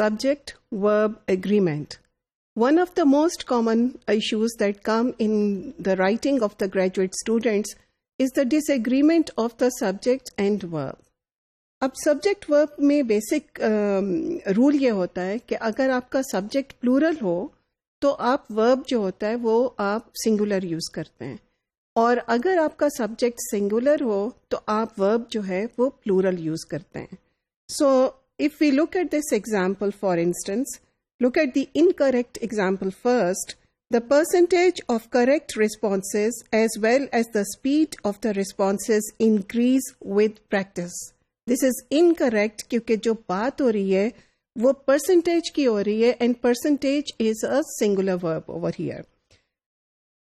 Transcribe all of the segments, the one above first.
subject-verb agreement. One of the most common issues that come in the writing of the graduate students is the disagreement of the subject and verb. अब subject verb में basic rule ये होता है कि अगर आपका subject plural हो तो आप वर्ब जो होता है वो आप सिंगुलर यूज करते हैं, और अगर आपका सब्जेक्ट सिंगुलर हो तो आप वर्ब जो है वो प्लूरल यूज करते हैं. So if we look at this example, for instance, look at the incorrect example first. The percentage of correct responses as well as the speed of the responses increase with practice. This is incorrect क्योंकि जो बात हो रही है वो percentage की हो रही है, and percentage is a singular verb over here.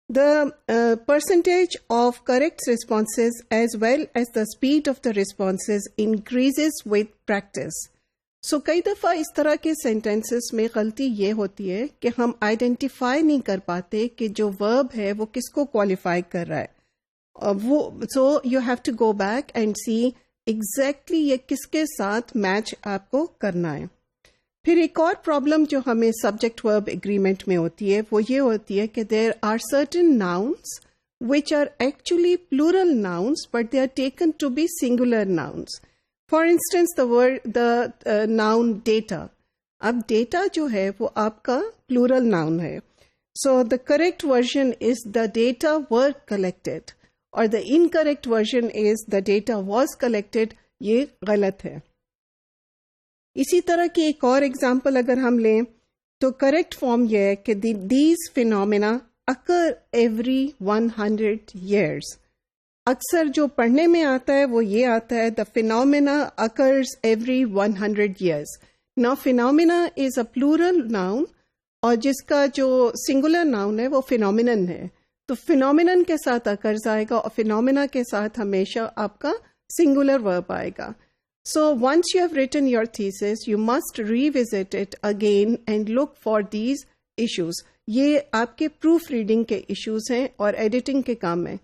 The percentage of correct responses as well as the speed of the responses increases with practice. सो कई दफ़ा इस तरह के सेंटेंसेस में गलती ये होती है कि हम आइडेंटिफाई नहीं कर पाते कि जो वर्ब है वो किसको क्वालिफाई कर रहा है, वो so you have to go back and see exactly ये किसके साथ मैच आपको करना है. फिर एक और प्रॉब्लम जो हमें सब्जेक्ट वर्ब एग्रीमेंट में होती है वो ये होती है कि there are certain nouns which are actually plural nouns but they are taken to be singular nouns. For instance, the noun data. अब data जो है वो आपका plural noun है. So the correct version is the data were collected, और the incorrect version is the data was collected. ये गलत है. इसी तरह की एक और एग्जाम्पल अगर हम लें तो करेक्ट फॉर्म ये है कि these phenomena occur every 100 years. अक्सर जो पढ़ने में आता है वो ये आता है the phenomena occurs every 100 years. Now phenomena is a plural noun और जिसका जो सिंगुलर नाउन है वो फिनोमिनन है, तो फिनोमिनन के साथ अकर्स आएगा और फिनोमेना के साथ हमेशा आपका सिंगुलर वर्ब आएगा. So once you have written your thesis you must revisit it again and look for these issues. ये आपके प्रूफ रीडिंग के इश्यूज हैं और एडिटिंग के काम है.